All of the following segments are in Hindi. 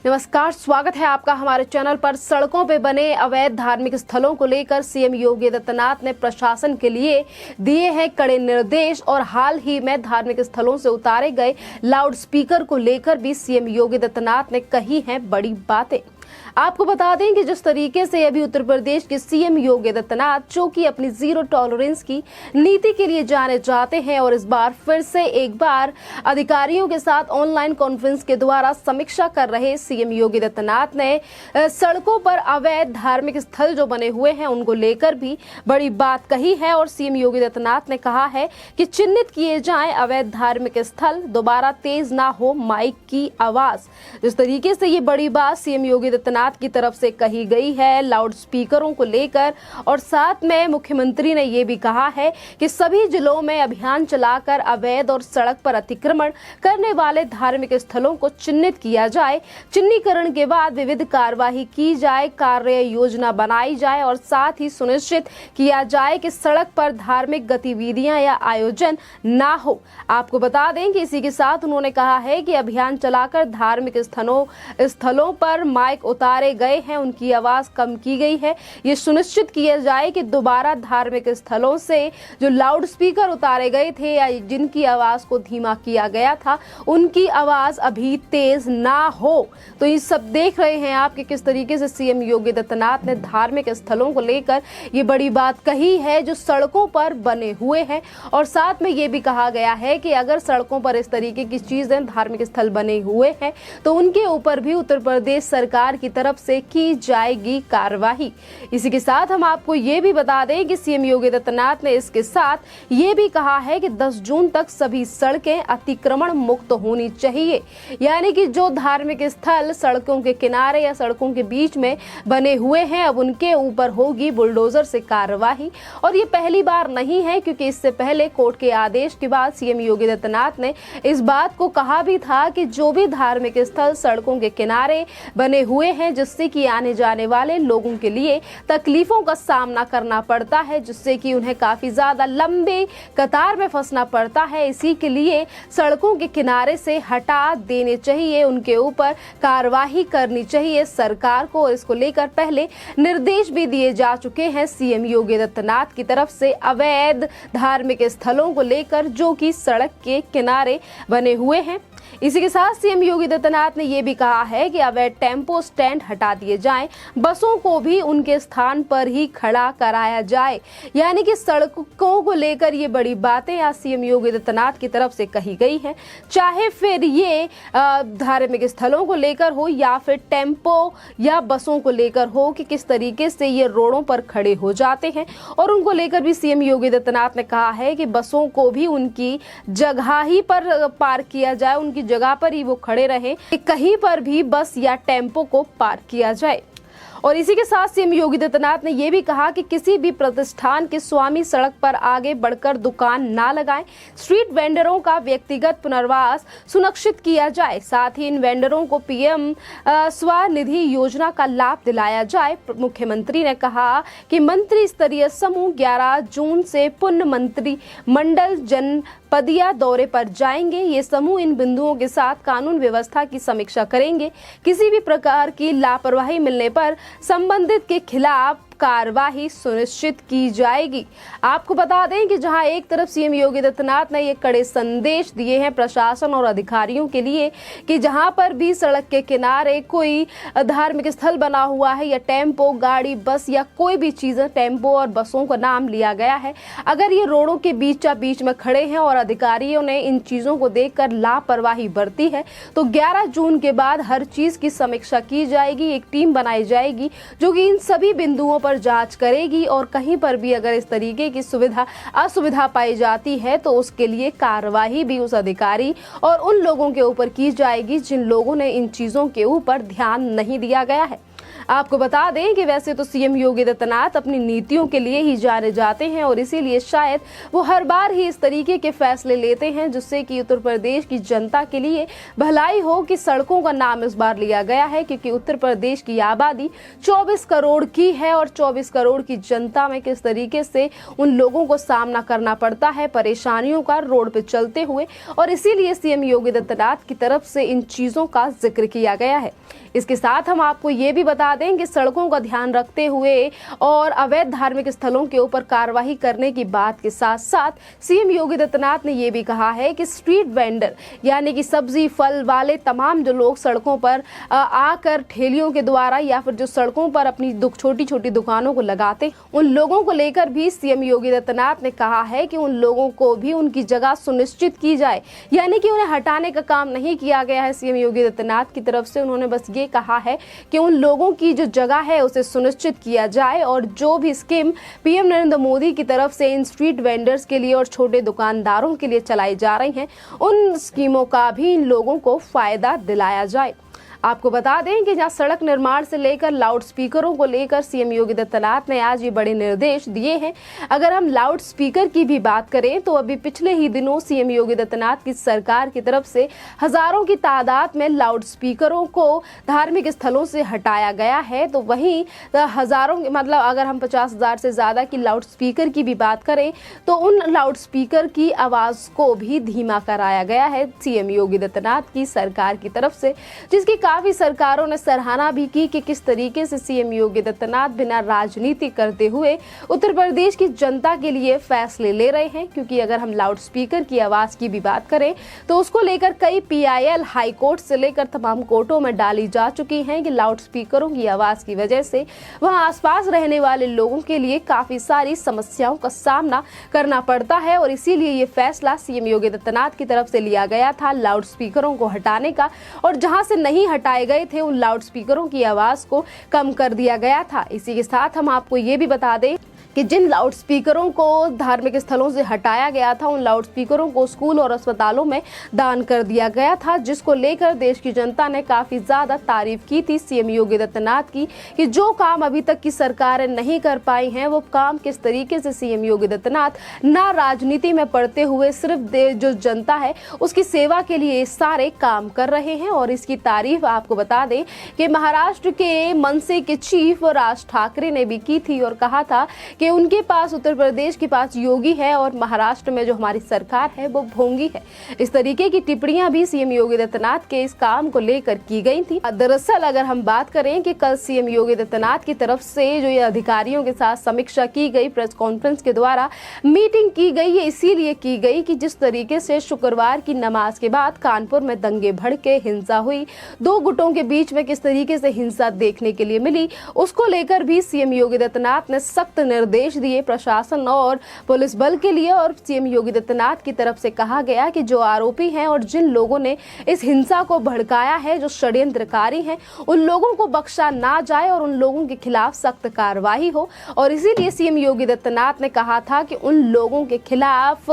नमस्कार, स्वागत है आपका हमारे चैनल पर। सड़कों पे बने अवैध धार्मिक स्थलों को लेकर सीएम योगी आदित्यनाथ ने प्रशासन के लिए दिए हैं कड़े निर्देश और हाल ही में धार्मिक स्थलों से उतारे गए लाउड स्पीकर को लेकर भी सीएम योगी आदित्यनाथ ने कही हैं बड़ी बातें। आपको बता दें कि जिस तरीके से अभी उत्तर प्रदेश के सीएम योगी आदित्यनाथ, जो कि अपनी जीरो टॉलरेंस की नीति के लिए जाने जाते हैं, और इस बार फिर से एक बार अधिकारियों के साथ ऑनलाइन कॉन्फ्रेंस के द्वारा समीक्षा कर रहे सीएम योगी आदित्यनाथ ने सड़कों पर अवैध धार्मिक स्थल जो बने हुए हैं उनको लेकर भी बड़ी बात कही है। और सीएम योगी आदित्यनाथ ने कहा है कि चिन्हित किए जाएं अवैध धार्मिक स्थल, दोबारा तेज ना हो माइक की आवाज। जिस तरीके से ये बड़ी बात सीएम योगी आदित्यनाथ की तरफ से कही गई है लाउड स्पीकरों को लेकर, और साथ में मुख्यमंत्री ने यह भी कहा है कि सभी जिलों में अभियान चलाकर अवैध और सड़क पर अतिक्रमण करने वाले धार्मिक स्थलों को चिन्हित किया जाए। चिन्हीकरण के बाद विविध कार्यवाही की जाए, कार्य योजना बनाई जाए और साथ ही सुनिश्चित किया जाए कि सड़क पर धार्मिक गतिविधियां या आयोजन ना हो। आपको बता दें कि इसी के साथ उन्होंने कहा है कि अभियान चलाकर धार्मिक स्थलों पर माइक उतारे गए हैं, उनकी आवाज कम की गई है। ये सुनिश्चित किया जाए कि दोबारा धार्मिक स्थलों से जो लाउड स्पीकर उतारे गए थे या जिनकी आवाज को धीमा किया गया था, उनकी आवाज अभी तेज ना हो। तो ये सब देख रहे हैं आप कि किस तरीके से सीएम योगी आदित्यनाथ ने धार्मिक स्थलों को लेकर ये बड़ी बात कही है जो सड़कों पर बने हुए हैं। और साथ में ये भी कहा गया है कि अगर सड़कों पर इस तरीके की चीजें, धार्मिक स्थल बने हुए हैं, तो उनके ऊपर भी उत्तर प्रदेश सरकार की तरफ से की जाएगी कार्रवाई। इसी के साथ हम आपको ये भी बता दें कि सीएम योगी आदित्यनाथ ने इसके साथ ये भी कहा है कि 10 जून तक सभी सड़कें अतिक्रमण मुक्त होनी चाहिए। यानी कि जो धार्मिक स्थल सड़कों के किनारे या सड़कों के बीच में बने हुए हैं, अब उनके ऊपर होगी बुलडोजर से कार्रवाई। और ये पहली बार नहीं है, क्योंकि इससे पहले कोर्ट के आदेश के बाद सीएम योगी आदित्यनाथ ने इस बात को कहा भी था कि जो भी धार्मिक स्थल सड़कों के किनारे बने हुए हैं, जिससे कि आने जाने वाले लोगों के लिए तकलीफों का सामना करना पड़ता है, जिससे कि उन्हें काफी ज्यादा लंबे कतार में फंसना पड़ता है, इसी के लिए सड़कों के किनारे से हटा देने चाहिए, उनके ऊपर कार्रवाई करनी चाहिए सरकार को। इसको लेकर पहले निर्देश भी दिए जा चुके हैं सीएम योगी आदित्यनाथ की तरफ से अवैध धार्मिक स्थलों को लेकर जो कि सड़क के किनारे बने हुए हैं। इसी के साथ सीएम योगी आदित्यनाथ ने यह भी कहा है कि अवैध टेम्पो स्टैंड हटा दिए जाएं, बसों को भी उनके स्थान पर ही खड़ा कराया जाए। यानी कि सड़कों को लेकर ये बड़ी बातें आज सीएम योगी आदित्यनाथ की तरफ से कही गई हैं, चाहे फिर ये धार्मिक स्थलों को लेकर हो या फिर टेम्पो या बसों को लेकर हो, कि किस तरीके से ये रोडों पर खड़े हो जाते हैं। और उनको लेकर भी सीएम योगी आदित्यनाथ ने कहा है कि बसों को भी उनकी जगह ही पर पार्क किया जाए, उनकी जगह पर ही वो खड़े रहें, कहीं पर भी बस या टेम्पो को पार्क किया जाए। और इसी के साथ सीएम योगी आदित्यनाथ ने यह भी कहा कि किसी भी प्रतिष्ठान के स्वामी सड़क पर आगे बढ़कर दुकान ना लगाएं, स्ट्रीट वेंडरों का व्यक्तिगत पुनर्वास सुनिश्चित किया जाए, साथ ही इन वेंडरों को पीएम स्वनिधि योजना का लाभ दिलाया जाए। मुख्यमंत्री ने कहा कि मंत्री स्तरीय समूह 11 जून से पुनः मंत्री मंडल जनपदीय दौरे पर जाएंगे। ये समूह इन बिंदुओं के साथ कानून व्यवस्था की समीक्षा करेंगे। किसी भी प्रकार की लापरवाही मिलने पर संबंधित के खिलाफ कार्रवाई सुनिश्चित की जाएगी। आपको बता दें कि जहां एक तरफ सीएम योगी आदित्यनाथ ने ये कड़े संदेश दिए हैं प्रशासन और अधिकारियों के लिए कि जहां पर भी सड़क के किनारे कोई धार्मिक स्थल बना हुआ है या टेम्पो, गाड़ी, बस या कोई भी चीजें, टेम्पो और बसों का नाम लिया गया है, अगर ये रोडों के बीच में खड़े हैं और अधिकारियों ने इन चीजों को देखकर लापरवाही बरती है, तो 11 जून के बाद हर चीज की समीक्षा की जाएगी। एक टीम बनाई जाएगी जो कि इन सभी बिंदुओं पर जांच करेगी और कहीं पर भी अगर इस तरीके की असुविधा पाई जाती है तो उसके लिए कार्रवाई भी उस अधिकारी और उन लोगों के ऊपर की जाएगी जिन लोगों ने इन चीजों के ऊपर ध्यान नहीं दिया गया है। आपको बता दें कि वैसे तो सीएम योगी आदित्यनाथ अपनी नीतियों के लिए ही जाने जाते हैं और इसीलिए शायद वो हर बार ही इस तरीके के फैसले लेते हैं जिससे कि उत्तर प्रदेश की जनता के लिए भलाई हो। कि सड़कों का नाम इस बार लिया गया है क्योंकि उत्तर प्रदेश की आबादी 24 करोड़ की है और 24 करोड़ की जनता में किस तरीके से उन लोगों को सामना करना पड़ता है परेशानियों का रोड पे चलते हुए, और इसीलिए सीएम योगी आदित्यनाथ की तरफ से इन चीजों का जिक्र किया गया है। इसके साथ हम आपको ये भी बता दें कि सड़कों का ध्यान रखते हुए और अवैध धार्मिक स्थलों के ऊपर कार्रवाई करने की बात के साथ साथ सीएम योगी आदित्यनाथ ने ये भी कहा है कि स्ट्रीट वेंडर यानी कि सब्जी फल वाले तमाम जो लोग सड़कों पर आकर ठेलियों के द्वारा या फिर जो सड़कों पर अपनी छोटी छोटी दुकानों को लगाते, उन लोगों को लेकर भी सीएम योगी आदित्यनाथ ने कहा है कि उन लोगों को भी उनकी जगह सुनिश्चित की जाए, यानी कि उन्हें हटाने का काम नहीं किया गया है सीएम योगी आदित्यनाथ की तरफ से। उन्होंने बस ये कहा है कि उन लोगों की जो जगह है उसे सुनिश्चित किया जाए और जो भी स्कीम पीएम नरेंद्र मोदी की तरफ से इन स्ट्रीट वेंडर्स के लिए और छोटे दुकानदारों के लिए चलाई जा रही हैं, उन स्कीमों का भी इन लोगों को फायदा दिलाया जाए। आपको बता दें कि जहां सड़क निर्माण से लेकर लाउड स्पीकरों को लेकर सीएम योगी आदित्यनाथ ने आज ये बड़े निर्देश दिए हैं। अगर हम लाउड स्पीकर की भी बात करें तो अभी पिछले ही दिनों सीएम योगी आदित्यनाथ की सरकार की तरफ से हजारों की तादाद में लाउड स्पीकरों को धार्मिक स्थलों से हटाया गया है। तो वहीं हजारों मतलब अगर हम 50,000 से ज्यादा की लाउड स्पीकर की भी बात करें तो उन लाउड स्पीकर की आवाज को भी धीमा कराया गया है सीएम योगी आदित्यनाथ की सरकार की तरफ से, जिसकी काफी सरकारों ने सराहना भी की कि किस तरीके से सीएम योगी आदित्यनाथ बिना राजनीति करते हुए उत्तर प्रदेश की जनता के लिए फैसले ले रहे हैं। क्योंकि अगर हम लाउड स्पीकर की आवाज की भी बात करें तो उसको लेकर कई पीआईएल हाई कोर्ट से लेकर तमाम कोर्टों में डाली जा चुकी हैं कि लाउड स्पीकरों की आवाज की वजह से वहां आसपास रहने वाले लोगों के लिए काफी सारी समस्याओं का सामना करना पड़ता है और इसीलिए ये फैसला सीएम योगी आदित्यनाथ की तरफ से लिया गया था लाउड स्पीकरों को हटाने का, और जहां से नहीं हटाए गए थे उन लाउड स्पीकरों की आवाज को कम कर दिया गया था। इसी के साथ हम आपको ये भी बता दें कि जिन लाउड स्पीकरों को धार्मिक स्थलों से हटाया गया था उन लाउड स्पीकरों को स्कूल और अस्पतालों में दान कर दिया गया था, जिसको लेकर देश की जनता ने काफी ज्यादा तारीफ की थी सीएम योगी आदित्यनाथ की कि जो काम अभी तक की सरकारें नहीं कर पाई हैं वो काम किस तरीके से सीएम योगी आदित्यनाथ ना राजनीति में पड़ते हुए सिर्फ जो जनता है उसकी सेवा के लिए सारे काम कर रहे हैं। और इसकी तारीफ आपको बता दें कि महाराष्ट्र के मनसे के चीफ राज ठाकरे ने भी की थी और कहा था कि उनके पास उत्तर प्रदेश के पास योगी है और महाराष्ट्र में जो हमारी सरकार है वो भोंगी है। इस तरीके की टिप्पणियां भी सीएम योगी आदित्यनाथ के इस काम को लेकर की गई थी। दरअसल अगर हम बात करें कि कल सीएम योगी आदित्यनाथ की तरफ से जो ये अधिकारियों के साथ समीक्षा की गई, प्रेस कॉन्फ्रेंस के द्वारा मीटिंग की गई, ये इसीलिए की गई कि जिस तरीके से शुक्रवार की नमाज के बाद कानपुर में दंगे भड़के, हिंसा हुई, दो गुटों के बीच में किस तरीके से हिंसा देखने के लिए मिली, उसको लेकर भी सीएम योगी आदित्यनाथ ने सख्त निर्देश दिए प्रशासन और पुलिस बल के लिए। और सीएम योगी आदित्यनाथ की तरफ से कहा गया कि जो आरोपी हैं और जिन लोगों ने इस हिंसा को भड़काया है, जो षड्यंत्रकारी हैं, उन लोगों को बख्शा ना जाए और उन लोगों के खिलाफ सख्त कार्रवाई हो। और इसीलिए सीएम योगी आदित्यनाथ ने कहा था कि उन लोगों के खिलाफ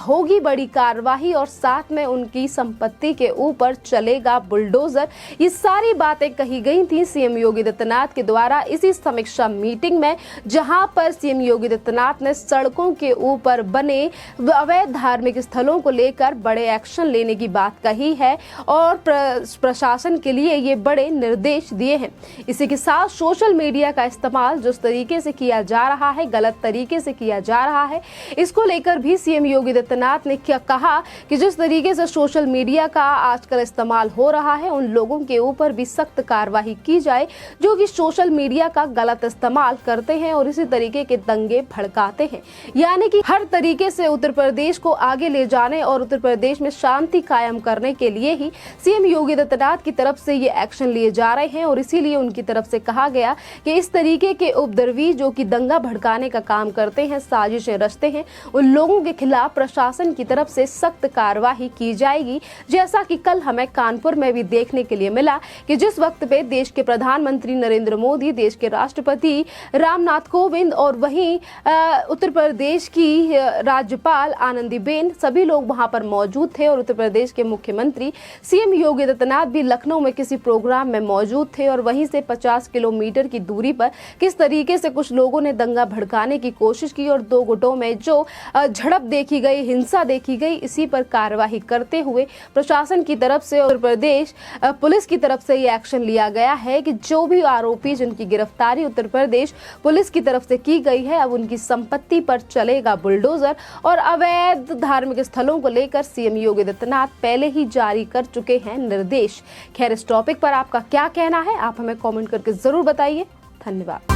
होगी बड़ी कार्रवाई और साथ में उनकी संपत्ति के ऊपर चलेगा बुलडोजर। ये सारी बातें कही गई थी सीएम योगी आदित्यनाथ के द्वारा इसी समीक्षा मीटिंग में, जहां पर सीएम योगी आदित्यनाथ ने सड़कों के ऊपर बने अवैध धार्मिक स्थलों को लेकर बड़े एक्शन लेने की बात कही है और प्रशासन के लिए ये बड़े निर्देश दिए हैं। इसी के साथ सोशल मीडिया का इस्तेमाल जिस तरीके से किया जा रहा है, गलत तरीके से किया जा रहा है, इसको लेकर भी सीएम योगी आदित्यनाथ ने क्या कहा कि जिस तरीके से सोशल मीडिया का आजकल इस्तेमाल हो रहा है उन लोगों के ऊपर भी सख्त कार्रवाई की जाए जो कि सोशल मीडिया का गलत इस्तेमाल करते हैं और इसी तरीके के दंगे भड़काते हैं। यानी कि हर तरीके से उत्तर प्रदेश को आगे ले जाने और उत्तर प्रदेश में शांति कायम करने के लिए ही सीएम योगी आदित्यनाथ की तरफ से ये एक्शन लिए जा रहे हैं। और इसीलिए उनकी तरफ से कहा गया कि इस तरीके के उपद्रवी जो कि दंगा भड़काने का काम करते हैं, साजिशें रचते हैं, उन लोगों के खिलाफ प्रशासन की तरफ से सख्त कार्रवाई की जाएगी। जैसा कि कल हमें कानपुर में भी देखने के लिए मिला कि जिस वक्त पे देश के प्रधानमंत्री नरेंद्र मोदी, देश के राष्ट्रपति रामनाथ कोविंद और वहीं उत्तर प्रदेश की राज्यपाल आनंदीबेन, सभी लोग वहां पर मौजूद थे। और उत्तर प्रदेश के मुख्यमंत्री सीएम योगी आदित्यनाथ भी लखनऊ में किसी प्रोग्राम में मौजूद थे। और वहीं से 50 किलोमीटर की दूरी पर किस तरीके से कुछ लोगों ने दंगा भड़काने की कोशिश की और दो गुटों में जो झड़प देखी गई, हिंसा देखी गई, इसी पर कार्यवाही करते हुए प्रशासन की तरफ से उत्तर प्रदेश पुलिस की तरफ से ये एक्शन लिया गया है कि जो भी आरोपी जिनकी गिरफ्तारी उत्तर प्रदेश पुलिस की तरफ से की गई है, अब उनकी संपत्ति पर चलेगा बुलडोजर। और अवैध धार्मिक स्थलों को लेकर सीएम योगी आदित्यनाथ पहले ही जारी कर चुके हैं निर्देश। खैर, इस टॉपिक पर आपका क्या कहना है, आप हमें कमेंट करके जरूर बताइए। धन्यवाद।